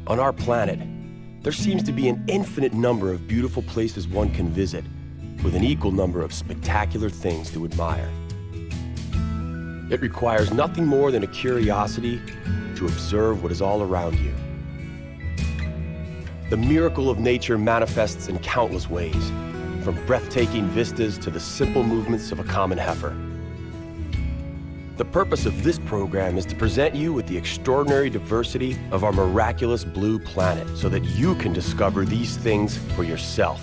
On our planet, there seems to be an infinite number of beautiful places one can visit, with an equal number of spectacular things to admire. It requires nothing more than a curiosity to observe what is all around you. The miracle of nature manifests in countless ways, from breathtaking vistas to the simple movements of a common heifer. The purpose of this program is to present you with the extraordinary diversity of our miraculous blue planet so that you can discover these things for yourself.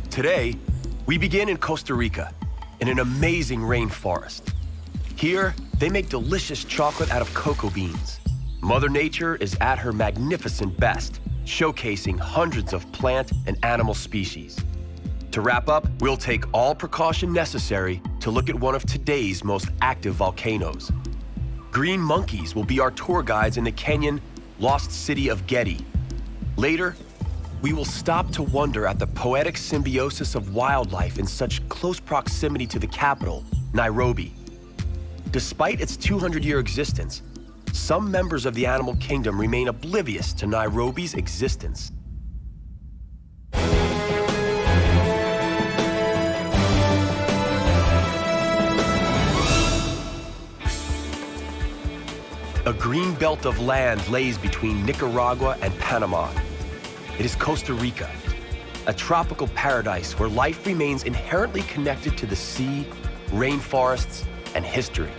Today, we begin in Costa Rica, in an amazing rainforest. Here, they make delicious chocolate out of cocoa beans. Mother Nature is at her magnificent best, showcasing hundreds of plant and animal species. To wrap up, we'll take all precaution necessary to look at one of today's most active volcanoes. Green monkeys will be our tour guides in the Kenyan lost city of Getty. Later, we will stop to wonder at the poetic symbiosis of wildlife in such close proximity to the capital, Nairobi. Despite its 200-year existence, some members of the animal kingdom remain oblivious to Nairobi's existence. A green belt of land lays between Nicaragua and Panama. It is Costa Rica, a tropical paradise where life remains inherently connected to the sea, rainforests, and history.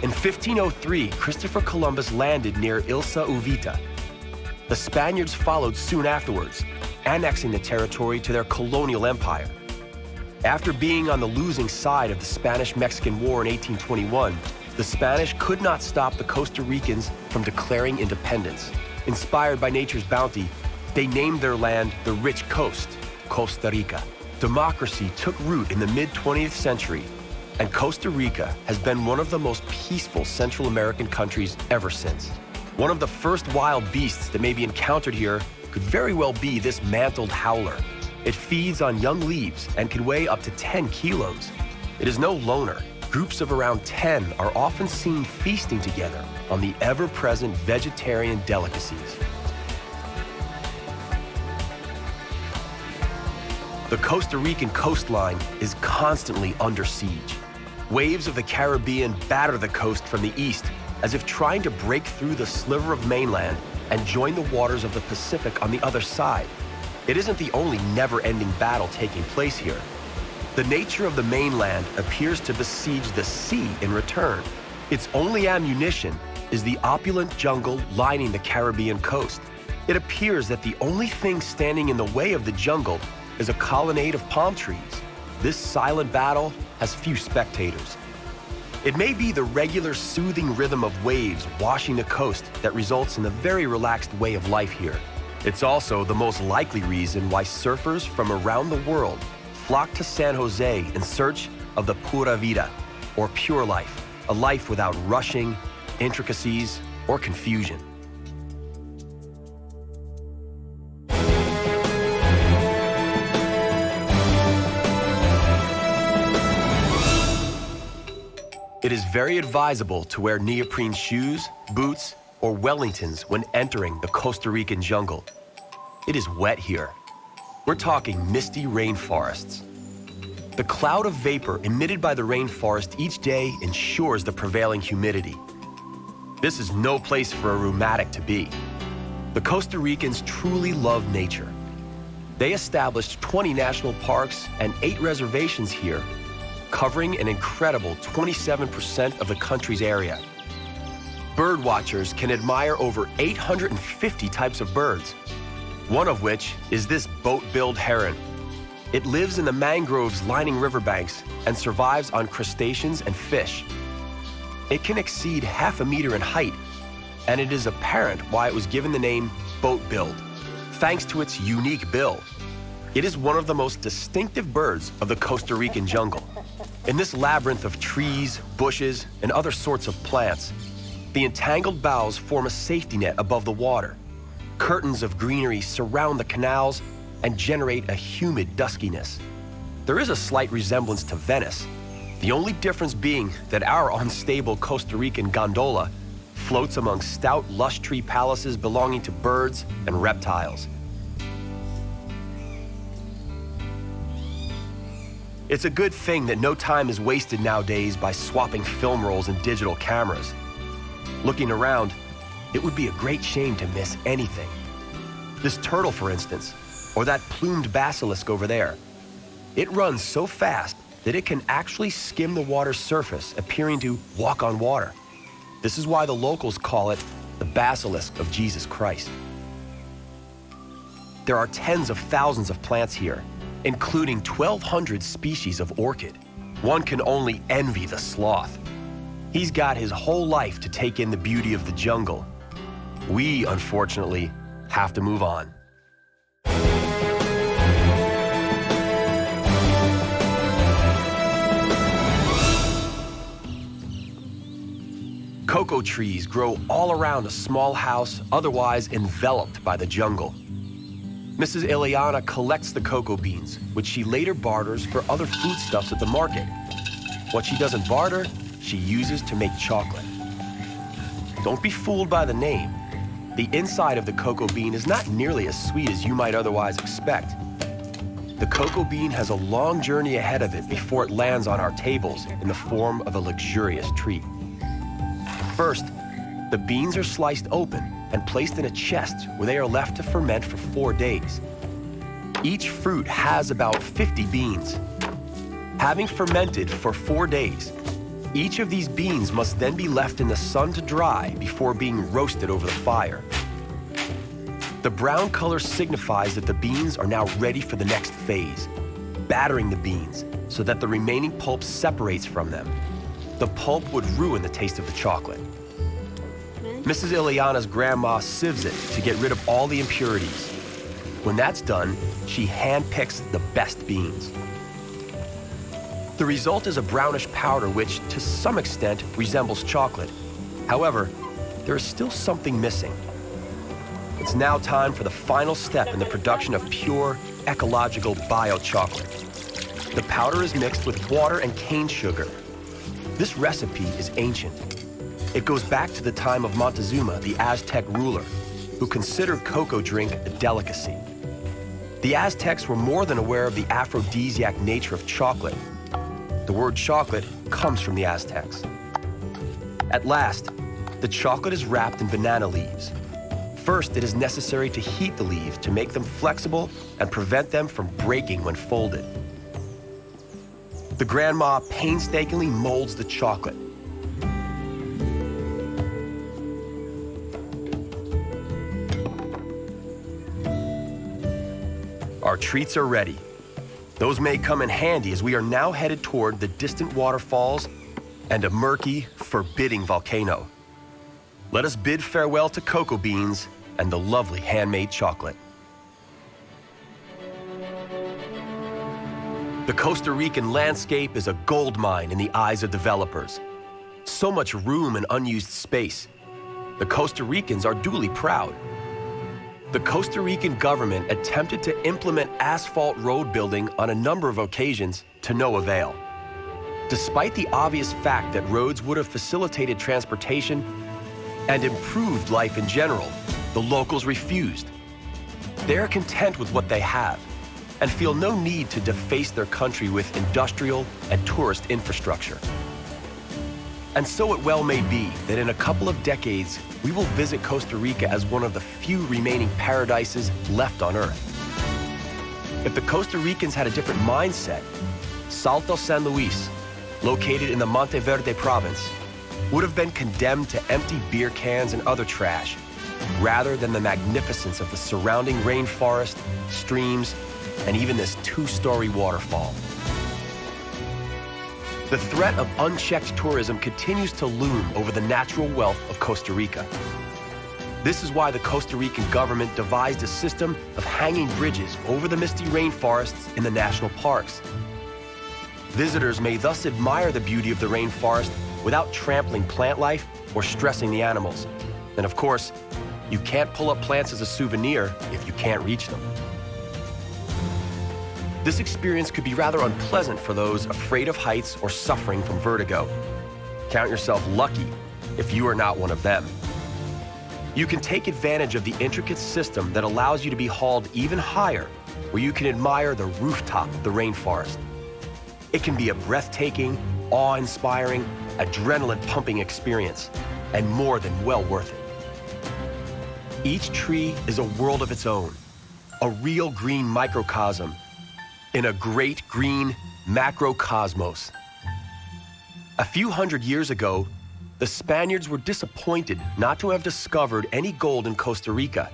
In 1503, Christopher Columbus landed near Ilsa Uvita. The Spaniards followed soon afterwards, annexing the territory to their colonial empire. After being on the losing side of the Spanish-Mexican War in 1821, the Spanish could not stop the Costa Ricans from declaring independence. Inspired by nature's bounty, they named their land the Rich Coast, Costa Rica. Democracy took root in the mid-20th century, and Costa Rica has been one of the most peaceful Central American countries ever since. One of the first wild beasts that may be encountered here could very well be this mantled howler. It feeds on young leaves and can weigh up to 10 kilos. It is no loner. Groups of around 10 are often seen feasting together on the ever-present vegetarian delicacies. The Costa Rican coastline is constantly under siege. Waves of the Caribbean batter the coast from the east as if trying to break through the sliver of mainland and join the waters of the Pacific on the other side. It isn't the only never-ending battle taking place here. The nature of the mainland appears to besiege the sea in return. Its only ammunition is the opulent jungle lining the Caribbean coast. It appears that the only thing standing in the way of the jungle is a colonnade of palm trees. This silent battle has few spectators. It may be the regular soothing rhythm of waves washing the coast that results in the very relaxed way of life here. It's also the most likely reason why surfers from around the world flock to San Jose in search of the pura vida, or pure life, a life without rushing, intricacies, or confusion. It is very advisable to wear neoprene shoes, boots, or Wellingtons when entering the Costa Rican jungle. It is wet here. We're talking misty rainforests. The cloud of vapor emitted by the rainforest each day ensures the prevailing humidity. This is no place for a rheumatic to be. The Costa Ricans truly love nature. They established 20 national parks and 8 reservations here, covering an incredible 27% of the country's area. Bird watchers can admire over 850 types of birds, one of which is this boat-billed heron. It lives in the mangroves lining riverbanks and survives on crustaceans and fish. It can exceed half a meter in height, and it is apparent why it was given the name boat-billed, thanks to its unique bill. It is one of the most distinctive birds of the Costa Rican jungle. In this labyrinth of trees, bushes, and other sorts of plants, the entangled boughs form a safety net above the water. Curtains of greenery surround the canals and generate a humid duskiness. There is a slight resemblance to Venice, the only difference being that our unstable Costa Rican gondola floats among stout lush tree palaces belonging to birds and reptiles. It's a good thing that no time is wasted nowadays by swapping film rolls and digital cameras. Looking around, it would be a great shame to miss anything. This turtle, for instance, or that plumed basilisk over there. It runs so fast that it can actually skim the water's surface, appearing to walk on water. This is why the locals call it the basilisk of Jesus Christ. There are tens of thousands of plants here, including 1,200 species of orchid. One can only envy the sloth. He's got his whole life to take in the beauty of the jungle. We, unfortunately, have to move on. Cocoa trees grow all around a small house, otherwise enveloped by the jungle. Mrs. Ileana collects the cocoa beans, which she later barters for other foodstuffs at the market. What she doesn't barter, she uses to make chocolate. Don't be fooled by the name. The inside of the cocoa bean is not nearly as sweet as you might otherwise expect. The cocoa bean has a long journey ahead of it before it lands on our tables in the form of a luxurious treat. First, the beans are sliced open and placed in a chest where they are left to ferment for 4 days. Each fruit has about 50 beans. Having fermented for 4 days, each of these beans must then be left in the sun to dry before being roasted over the fire. The brown color signifies that the beans are now ready for the next phase, battering the beans so that the remaining pulp separates from them. The pulp would ruin the taste of the chocolate. Mrs. Ileana's grandma sieves it to get rid of all the impurities. When that's done, she handpicks the best beans. The result is a brownish powder which, to some extent, resembles chocolate. However, there is still something missing. It's now time for the final step in the production of pure, ecological bio-chocolate. The powder is mixed with water and cane sugar. This recipe is ancient. It goes back to the time of Montezuma, the Aztec ruler, who considered cocoa drink a delicacy. The Aztecs were more than aware of the aphrodisiac nature of chocolate. The word chocolate comes from the Aztecs. At last, the chocolate is wrapped in banana leaves. First, it is necessary to heat the leaves to make them flexible and prevent them from breaking when folded. The grandma painstakingly molds the chocolate. Our treats are ready. Those may come in handy as we are now headed toward the distant waterfalls and a murky, forbidding volcano. Let us bid farewell to cocoa beans and the lovely handmade chocolate. The Costa Rican landscape is a gold mine in the eyes of developers. So much room and unused space. The Costa Ricans are duly proud. The Costa Rican government attempted to implement asphalt road building on a number of occasions to no avail. Despite the obvious fact that roads would have facilitated transportation and improved life in general, the locals refused. They are content with what they have and feel no need to deface their country with industrial and tourist infrastructure. And so it well may be that in a couple of decades, we will visit Costa Rica as one of the few remaining paradises left on Earth. If the Costa Ricans had a different mindset, Salto San Luis, located in the Monteverde province, would have been condemned to empty beer cans and other trash, rather than the magnificence of the surrounding rainforest, streams, and even this 2-story waterfall. The threat of unchecked tourism continues to loom over the natural wealth of Costa Rica. This is why the Costa Rican government devised a system of hanging bridges over the misty rainforests in the national parks. Visitors may thus admire the beauty of the rainforest without trampling plant life or stressing the animals. And of course, you can't pull up plants as a souvenir if you can't reach them. This experience could be rather unpleasant for those afraid of heights or suffering from vertigo. Count yourself lucky if you are not one of them. You can take advantage of the intricate system that allows you to be hauled even higher, where you can admire the rooftop of the rainforest. It can be a breathtaking, awe-inspiring, adrenaline-pumping experience, and more than well worth it. Each tree is a world of its own, a real green microcosm in a great green macrocosmos. A few hundred years ago, the Spaniards were disappointed not to have discovered any gold in Costa Rica.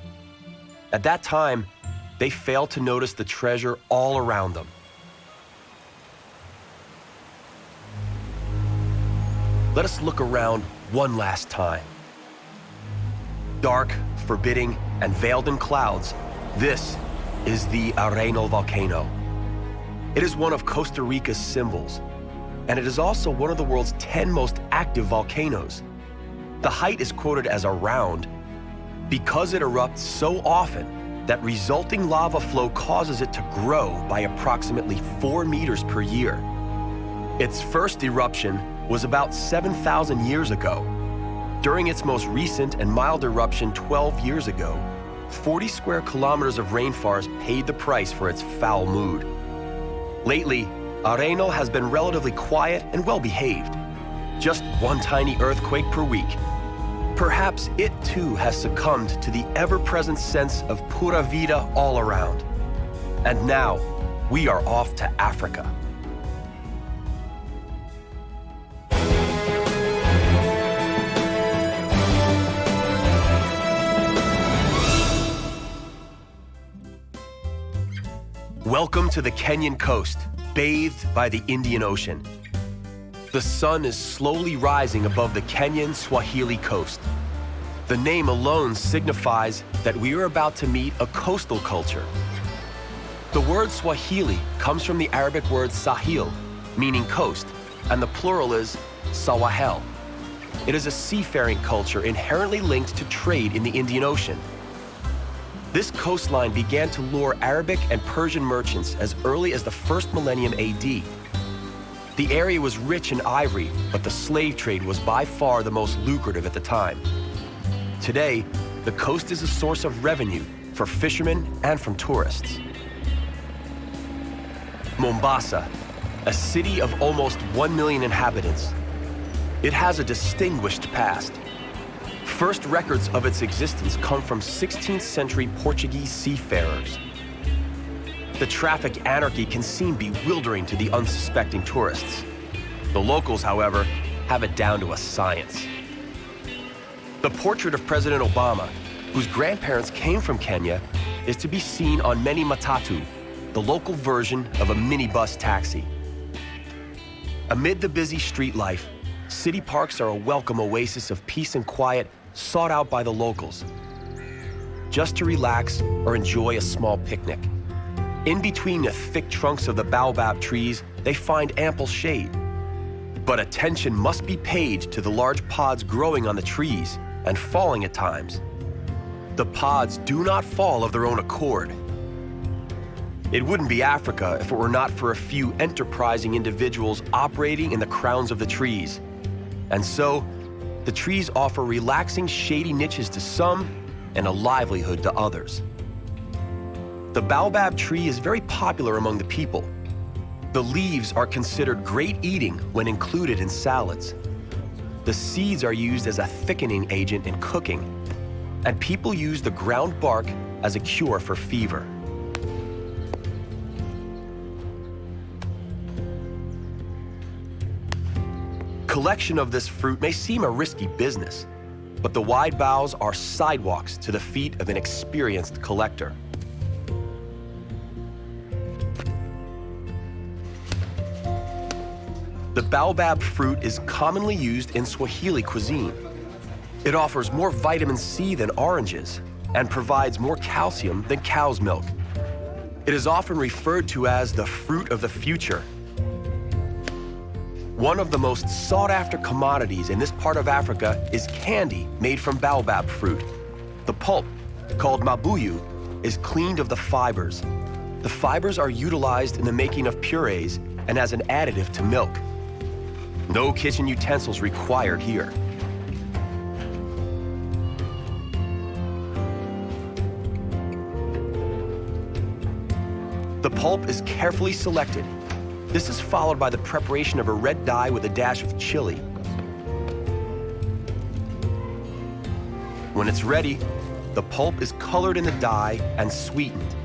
At that time, they failed to notice the treasure all around them. Let us look around one last time. Dark, forbidding, and veiled in clouds, this is the Arenal volcano. It is one of Costa Rica's symbols, and it is also one of the world's 10 most active volcanoes. The height is quoted as around because it erupts so often that resulting lava flow causes it to grow by approximately 4 meters per year. Its first eruption was about 7,000 years ago. During its most recent and mild eruption 12 years ago, 40 square kilometers of rainforest paid the price for its foul mood. Lately, Arenal has been relatively quiet and well-behaved. Just one tiny earthquake per week. Perhaps it too has succumbed to the ever-present sense of pura vida all around. And now, we are off to Africa. Welcome to the Kenyan coast, bathed by the Indian Ocean. The sun is slowly rising above the Kenyan Swahili coast. The name alone signifies that we are about to meet a coastal culture. The word Swahili comes from the Arabic word Sahil, meaning coast, and the plural is Sawahel. It is a seafaring culture inherently linked to trade in the Indian Ocean. This coastline began to lure Arabic and Persian merchants as early as the first millennium AD. The area was rich in ivory, but the slave trade was by far the most lucrative at the time. Today, the coast is a source of revenue for fishermen and from tourists. Mombasa, a city of almost 1 million inhabitants. It has a distinguished past. First records of its existence come from 16th century Portuguese seafarers. The traffic anarchy can seem bewildering to the unsuspecting tourists. The locals, however, have it down to a science. The portrait of President Obama, whose grandparents came from Kenya, is to be seen on many matatu, the local version of a minibus taxi. Amid the busy street life, city parks are a welcome oasis of peace and quiet sought out by the locals, just to relax or enjoy a small picnic. In between the thick trunks of the baobab trees, they find ample shade. But attention must be paid to the large pods growing on the trees and falling at times. The pods do not fall of their own accord. It wouldn't be Africa if it were not for a few enterprising individuals operating in the crowns of the trees. And so, the trees offer relaxing, shady niches to some and a livelihood to others. The baobab tree is very popular among the people. The leaves are considered great eating when included in salads. The seeds are used as a thickening agent in cooking, and people use the ground bark as a cure for fever. Collection of this fruit may seem a risky business, but the wide boughs are sidewalks to the feet of an experienced collector. The baobab fruit is commonly used in Swahili cuisine. It offers more vitamin C than oranges and provides more calcium than cow's milk. It is often referred to as the fruit of the future. One of the most sought-after commodities in this part of Africa is candy made from baobab fruit. The pulp, called mabuyu, is cleaned of the fibers. The fibers are utilized in the making of purees and as an additive to milk. No kitchen utensils required here. The pulp is carefully selected. This is followed by the preparation of a red dye with a dash of chili. When it's ready, the pulp is colored in the dye and sweetened.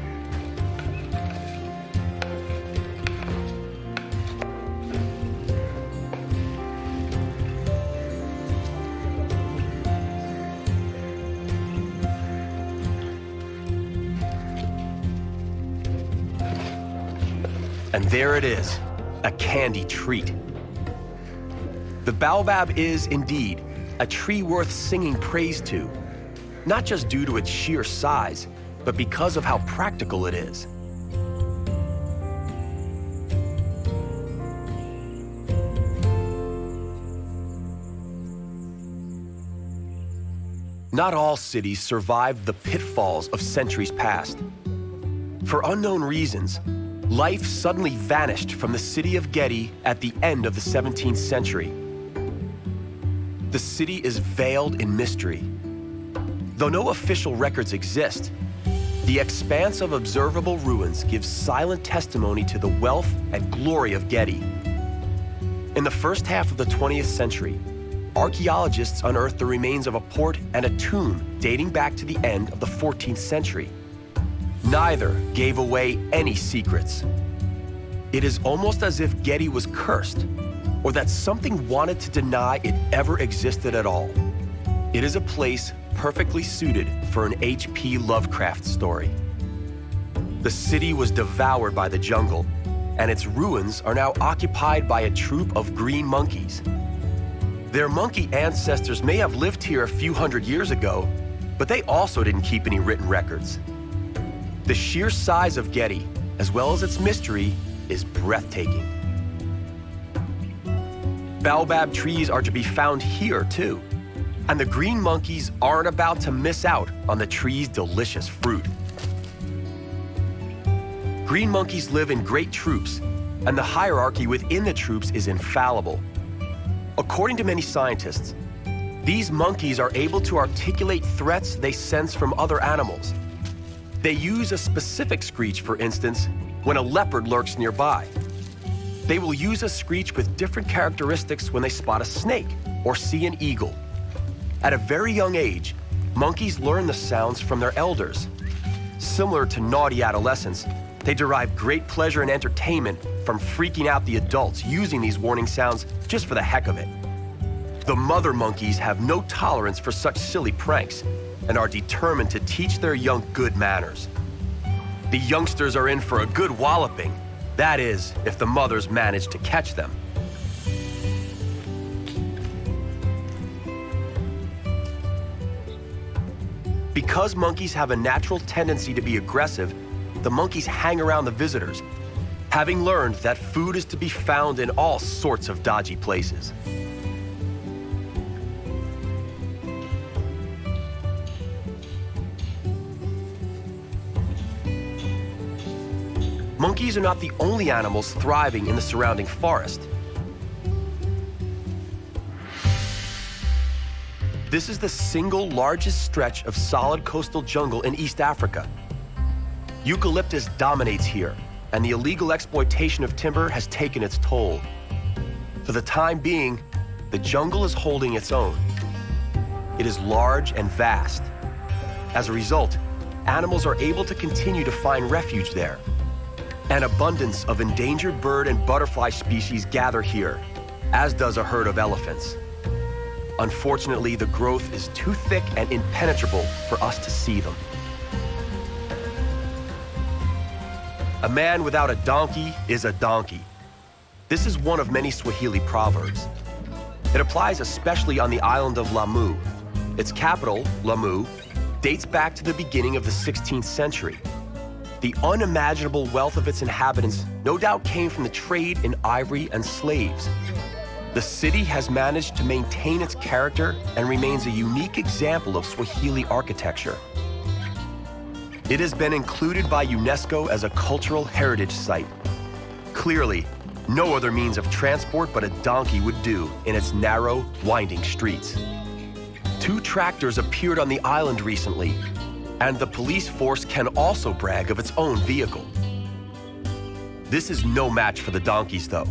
And there it is, a candy treat. The baobab is, indeed, a tree worth singing praise to, not just due to its sheer size, but because of how practical it is. Not all cities survived the pitfalls of centuries past. For unknown reasons, life suddenly vanished from the city of Getty at the end of the 17th century. The city is veiled in mystery. Though no official records exist, the expanse of observable ruins gives silent testimony to the wealth and glory of Getty. In the first half of the 20th century, archaeologists unearthed the remains of a port and a tomb dating back to the end of the 14th century. Neither gave away any secrets. It is almost as if Getty was cursed, or that something wanted to deny it ever existed at all. It is a place perfectly suited for an H.P. Lovecraft story. The city was devoured by the jungle, and its ruins are now occupied by a troop of green monkeys. Their monkey ancestors may have lived here a few hundred years ago, but they also didn't keep any written records. The sheer size of Getty, as well as its mystery, is breathtaking. Baobab trees are to be found here, too, and the green monkeys aren't about to miss out on the tree's delicious fruit. Green monkeys live in great troops, and the hierarchy within the troops is infallible. According to many scientists, these monkeys are able to articulate threats they sense from other animals. They use a specific screech, for instance, when a leopard lurks nearby. They will use a screech with different characteristics when they spot a snake or see an eagle. At a very young age, monkeys learn the sounds from their elders. Similar to naughty adolescents, they derive great pleasure and entertainment from freaking out the adults using these warning sounds just for the heck of it. The mother monkeys have no tolerance for such silly pranks and are determined to teach their young good manners. The youngsters are in for a good walloping. That is, if the mothers manage to catch them. Because monkeys have a natural tendency to be aggressive, the monkeys hang around the visitors, having learned that food is to be found in all sorts of dodgy places. Monkeys are not the only animals thriving in the surrounding forest. This is the single largest stretch of solid coastal jungle in East Africa. Eucalyptus dominates here, and the illegal exploitation of timber has taken its toll. For the time being, the jungle is holding its own. It is large and vast. As a result, animals are able to continue to find refuge there. An abundance of endangered bird and butterfly species gather here, as does a herd of elephants. Unfortunately, the growth is too thick and impenetrable for us to see them. A man without a donkey is a donkey. This is one of many Swahili proverbs. It applies especially on the island of Lamu. Its capital, Lamu, dates back to the beginning of the 16th century. The unimaginable wealth of its inhabitants no doubt came from the trade in ivory and slaves. The city has managed to maintain its character and remains a unique example of Swahili architecture. It has been included by UNESCO as a cultural heritage site. Clearly, no other means of transport but a donkey would do in its narrow, winding streets. 2 tractors appeared on the island recently, and the police force can also brag of its own vehicle. This is no match for the donkeys, though.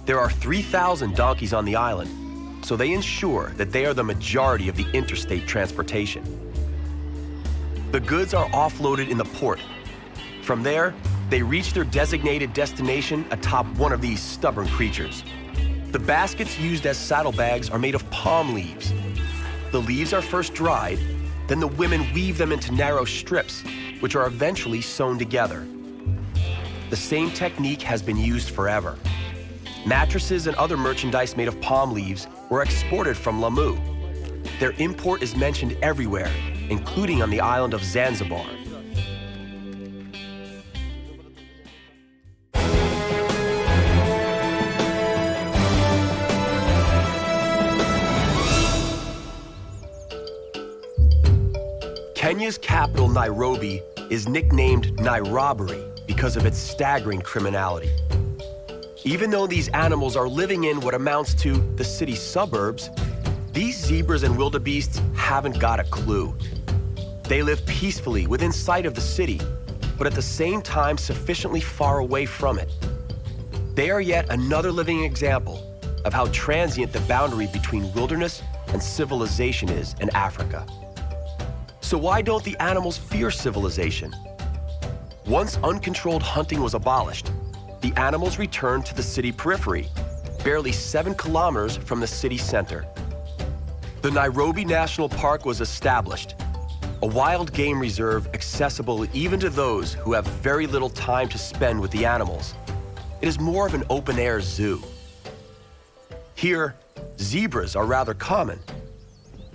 There are 3,000 donkeys on the island, so they ensure that they are the majority of the interstate transportation. The goods are offloaded in the port. From there, they reach their designated destination atop one of these stubborn creatures. The baskets used as saddlebags are made of palm leaves. The leaves are first dried, then the women weave them into narrow strips, which are eventually sewn together. The same technique has been used forever. Mattresses and other merchandise made of palm leaves were exported from Lamu. Their import is mentioned everywhere, including on the island of Zanzibar. Kenya's capital, Nairobi, is nicknamed Nairobi because of its staggering criminality. Even though these animals are living in what amounts to the city's suburbs, these zebras and wildebeests haven't got a clue. They live peacefully within sight of the city, but at the same time sufficiently far away from it. They are yet another living example of how transient the boundary between wilderness and civilization is in Africa. So why don't the animals fear civilization? Once uncontrolled hunting was abolished, the animals returned to the city periphery, barely 7 kilometers from the city center. The Nairobi National Park was established, a wild game reserve accessible even to those who have very little time to spend with the animals. It is more of an open-air zoo. Here, zebras are rather common.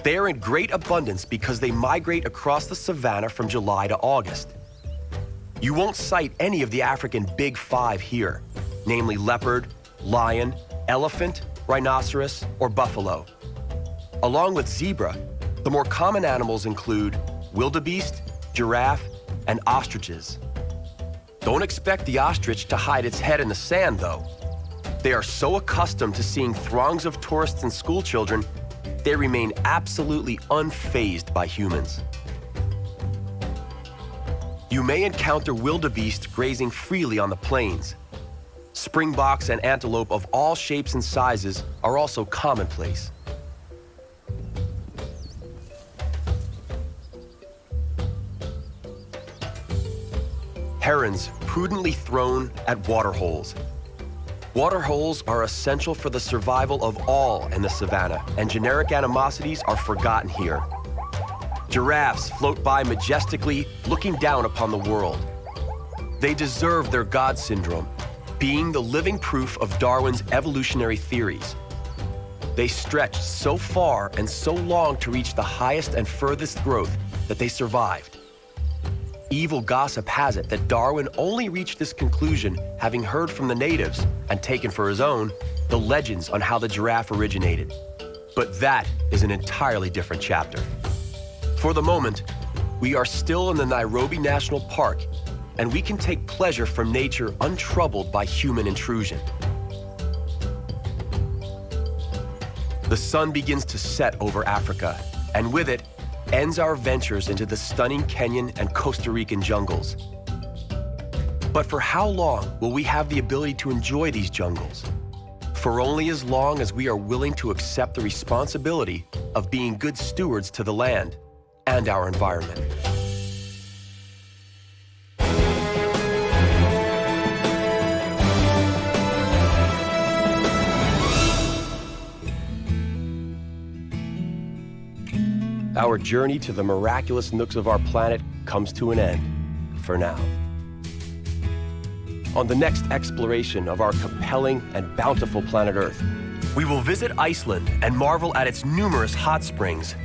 They are in great abundance because they migrate across the savanna from July to August. You won't sight any of the African Big Five here, namely leopard, lion, elephant, rhinoceros, or buffalo. Along with zebra, the more common animals include wildebeest, giraffe, and ostriches. Don't expect the ostrich to hide its head in the sand, though. They are so accustomed to seeing throngs of tourists and schoolchildren, they remain absolutely unfazed by humans. You may encounter wildebeest grazing freely on the plains. Springboks and antelope of all shapes and sizes are also commonplace. Herons prudently thrown at waterholes. Waterholes are essential for the survival of all in the savanna, and generic animosities are forgotten here. Giraffes float by majestically, looking down upon the world. They deserve their God syndrome, being the living proof of Darwin's evolutionary theories. They stretched so far and so long to reach the highest and furthest growth that they survived. Evil gossip has it that Darwin only reached this conclusion having heard from the natives and taken for his own the legends on how the giraffe originated. But that is an entirely different chapter. For the moment, we are still in the Nairobi National Park, and we can take pleasure from nature untroubled by human intrusion. The sun begins to set over Africa, and with it, ends our ventures into the stunning Kenyan and Costa Rican jungles. But for how long will we have the ability to enjoy these jungles? For only as long as we are willing to accept the responsibility of being good stewards to the land and our environment. Our journey to the miraculous nooks of our planet comes to an end, for now. On the next exploration of our compelling and bountiful planet Earth, we will visit Iceland and marvel at its numerous hot springs.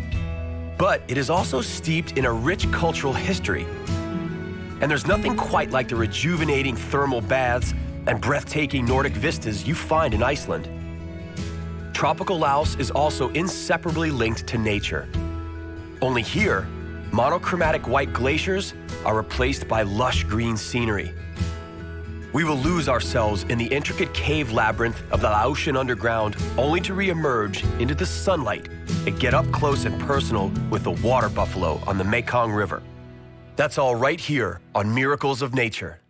But it is also steeped in a rich cultural history. And there's nothing quite like the rejuvenating thermal baths and breathtaking Nordic vistas you find in Iceland. Tropical Laos is also inseparably linked to nature. Only here, monochromatic white glaciers are replaced by lush green scenery. We will lose ourselves in the intricate cave labyrinth of the Laotian underground, only to re-emerge into the sunlight and get up close and personal with the water buffalo on the Mekong River. That's all right here on Miracles of Nature.